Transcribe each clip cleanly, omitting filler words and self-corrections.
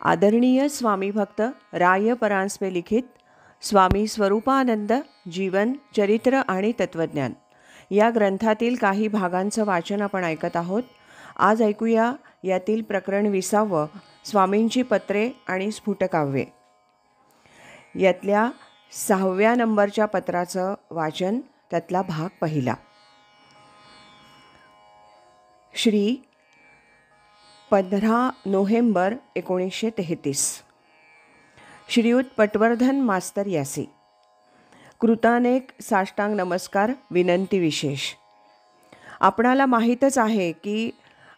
आदरणीय स्वामी भक्त राय परांजपे लिखित स्वामी स्वरूपानंद जीवन चरित्र आणि तत्वज्ञान या ग्रंथातील काही भागांचं वाचन आपण ऐकत आहोत. आज ऐकूया यातील प्रकरण 20 स्वामींची पत्रे आणि स्फुटकाव्ये. यातल्या 6व्या नंबरच्या पत्राचं वाचन, त्यातला भाग पहिला. श्री 15 नोव्हेंबर 1933. श्रीयुत पटवर्धन मास्तर यासी. कृतानेक साष्टांग नमस्कार. विनंती विशेष. आपणाला माहीतच आहे की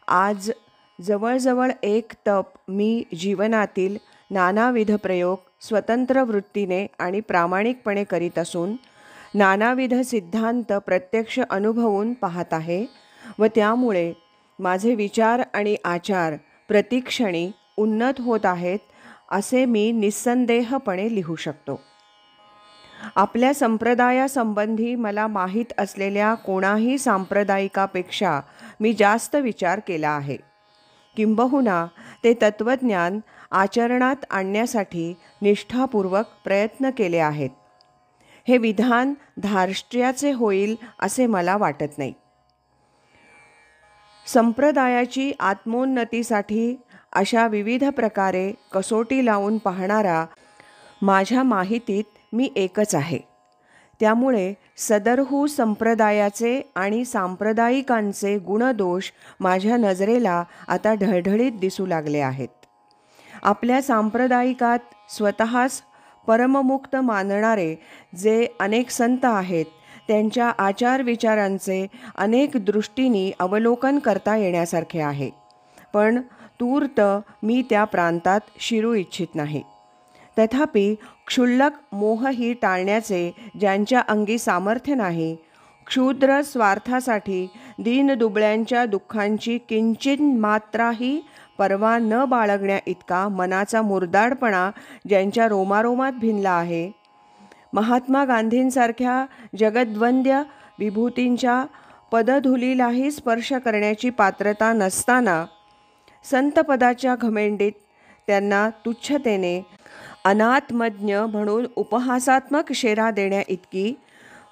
आज जवळजवळ एक तप मी जीवनातील नानाविध प्रयोग स्वतंत्र वृत्तीने आणि प्रामाणिकपणे करीत असून नानाविध सिद्धांत प्रत्यक्ष अनुभवून पाहत आहे व त्यामुळे माझे विचार आणि आचार प्रतिक्षणी उन्नत होत आहेत असे मी निस्संदेहपणे लिहू शकतो. आपल्या संप्रदायासंबंधी मला माहीत असलेल्या कोणाही सांप्रदायिकापेक्षा मी जास्त विचार केला आहे. किंबहुना ते तत्त्वज्ञान आचरणात आणण्यासाठी निष्ठापूर्वक प्रयत्न केले आहेत. हे विधान धार्ष्ट्याचे होईल असे मला वाटत नाही. संप्रदायाची आत्मोन्नतीसाठी अशा विविध प्रकारे कसोटी लावून पाहणारा माझ्या माहितीत मी एकच आहे. त्यामुळे सदरहू संप्रदायाचे आणि सांप्रदायिकांचे गुणदोष माझ्या नजरेला आता ढळढळीत दिसू लागले आहेत. आपल्या सांप्रदायिकात स्वतःच परममुक्त मानणारे जे अनेक संत आहेत त्यांच्या आचारविचारांचे अनेक दृष्टींनी अवलोकन करता येण्यासारखे आहे. पण तूर्त मी त्या प्रांतात शिरू इच्छित नाही. तथापि क्षुल्लक मोहही टाळण्याचे ज्यांच्या अंगी सामर्थ्य नाही, क्षुद्र स्वार्थासाठी दीनदुबळ्यांच्या दुःखांची किंचित मात्राही पर्वा न बाळगण्या इतका मनाचा मुरदाडपणा ज्यांच्या रोमारोमात भिनला आहे, महात्मा गांधींसारख्या जगद्वंद्य विभूतींच्या पदधुलीलाही स्पर्श करण्याची पात्रता नसताना संतपदाच्या घमेंडीत त्यांना तुच्छतेने अनात्मज्ञ म्हणून उपहासात्मक शेरा देण्या इतकी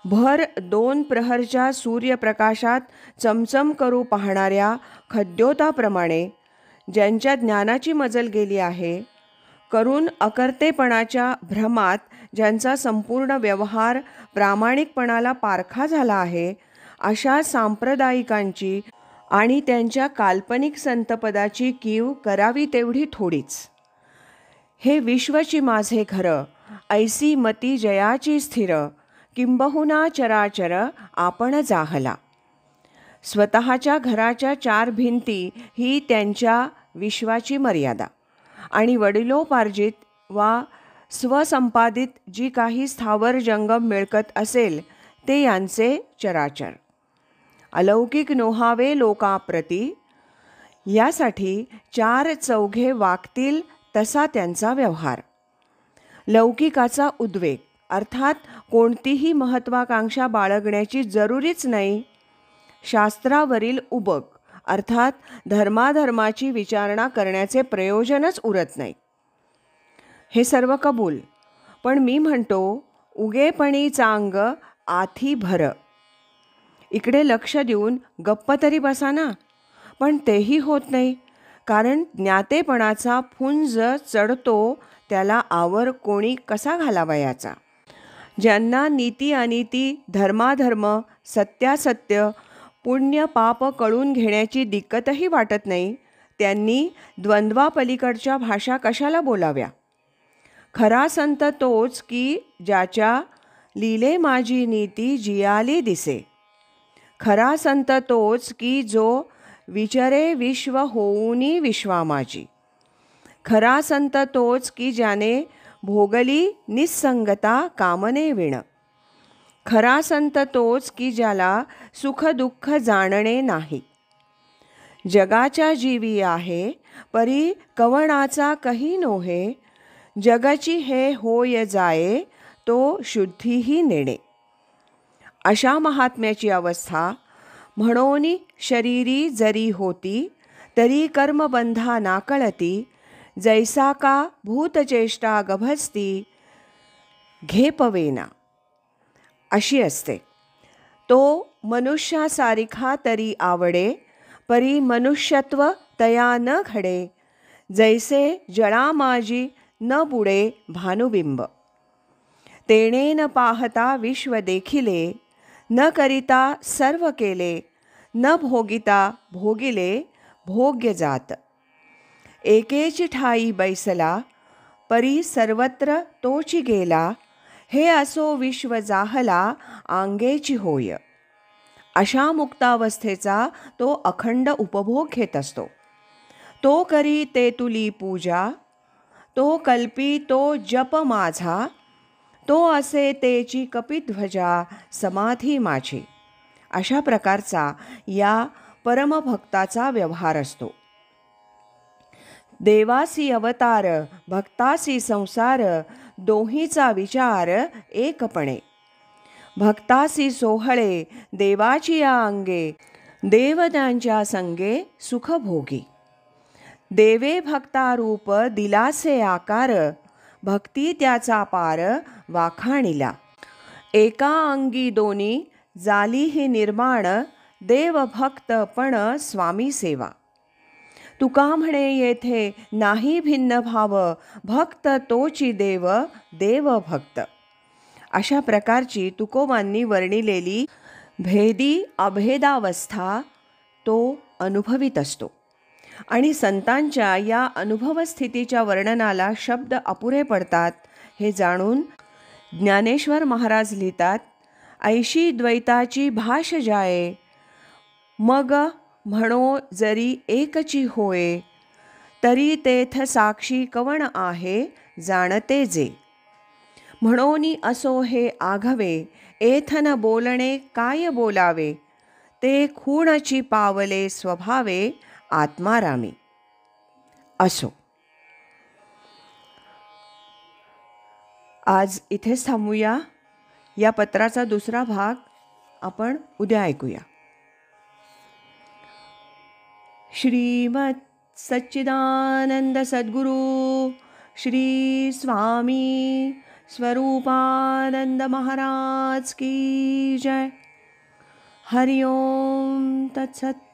भर 2 प्रहरच्या सूर्यप्रकाशात चमचम करू पाहणाऱ्या खद्योताप्रमाणे ज्यांच्या ज्ञानाची मजल गेली आहे, करून अकर्तेपणाच्या भ्रमात ज्यांचा संपूर्ण व्यवहार प्रामाणिकपणाला पारखा झाला आहे, अशा सांप्रदायिकांची आणि त्यांच्या काल्पनिक संतपदाची कीव करावी तेवढी थोडीच. हे विश्वची माझे घर, ऐसी मती जयाची स्थिर, किंबहुना चराचर आपण जाहला. स्वतःच्या घराच्या 4 भिंती ही त्यांच्या विश्वाची मर्यादा आणि वडिलोपार्जित वा स्वसंपादित जी काही स्थावर जंगम मिळकत असेल ते यांचे चराचर. अलौकिक नोहावे लोकाप्रती यासाठी 4 चौघे वागतील तसा त्यांचा व्यवहार. लौकिकाचा उद्वेग अर्थात कोणतीही महत्त्वाकांक्षा बाळगण्याची जरुरीच नाही. शास्त्रावरील उबग अर्थात धर्माधर्माची विचारणा करण्याचे प्रयोजनच उरत नाही. हे सर्व कबूल, पण मी म्हणतो उगेपणी चांग आथी भर. इकडे लक्ष देऊन गप्प तरी बसा ना. पण तेही होत नाही, कारण ज्ञातेपणाचा फुंज चढतो त्याला आवर कोणी कसा घालावयाचा. ज्यांना नीती अनिती, धर्माधर्म, सत्यासत्य, पुण्य पाप कळून घेण्याची दिक्कतही वाटत नाही, त्यांनी द्वंद्वापलीकडच्या भाषा कशाला बोलाव्या. खरा संत तोच की ज्याच्या लीले माझी नीती जियाली दिसे. खरा संत तोच की जो विचरे विश्व होऊनी विश्वा माझी. खरा संत तोच की ज्याने भोगली निस्संगता कामने विण. खरा संत तोच की ज्याला सुख दुःख जाणणे नाही. जगाच्या जीवी आहे परी कवणाचा कही नोहे. जगाची हे होय जाये तो शुद्धीही नेणे. अशा महात्म्याची अवस्था म्हणून शरीरी जरी होती तरी कर्मबंधा नाकळती. जैसा का भूतचेष्टा गभस्ती घेपवेना अशी असते. तो मनुष्यासारिखा तरी आवडे, परी मनुष्यत्व तया न घडे. जैसे जळामाजी न बुडे भानुबिंब. तेणे न पाहता विश्व देखिले, न करिता सर्व केले, न भोगिता भोगिले भोग्य जात. एकेची ठाई बैसला, परी सर्वत्र तोची गेला. हे असो विश्व जाहला आंगेची होय. अशा मुक्तावस्थेचा तो अखंड उपभोग घेत असतो. तो करी ते तुली पूजा, तो कल्पी तो जप माझा. तो असे तेची कपिध्वजा समाधी माझी. अशा प्रकारचा या परमभक्ताचा व्यवहार असतो. देवासी अवतार, भक्तासी संसार, दोहीचा विचार एकपणे. भक्तासी सोहळे देवाची या अंगे, देवतांच्या संगे सुखभोगी. देवे भक्तारूप दिलासे आकार, भक्ती त्याचा पार वाखाणिला. एका अंगी दोन्ही जाली ही निर्माण, देव भक्त पण स्वामी सेवा. तुका म्हणे येथे नाही भिन्न भाव, भक्त तोची देव, देव भक्त. अशा प्रकारची तुकोबांनी वर्णिलेली भेदी अभेदावस्था तो अनुभवित असतो. आणि संतांच्या या अनुभवस्थितीच्या वर्णनाला शब्द अपुरे पडतात हे जाणून ज्ञानेश्वर महाराज लिहितात, ऐशी द्वैताची भाष जाये, मग म्हणो जरी एकची होय. तरी तेथ साक्षी कवण आहे, जाणते जे. म्हणोनी असो हे आघवे, एथन बोलणे काय बोलावे. ते खूणची पावले स्वभावे, आत्मारामी. असो, आज इथेच थांबूया. या पत्राचा दुसरा भाग आपण उद्या ऐकूया. श्रीमत् सच्चिदानंद सद्गुरु श्री स्वामी स्वरूपानंद महाराज की जय. हरि ओम तत्सत.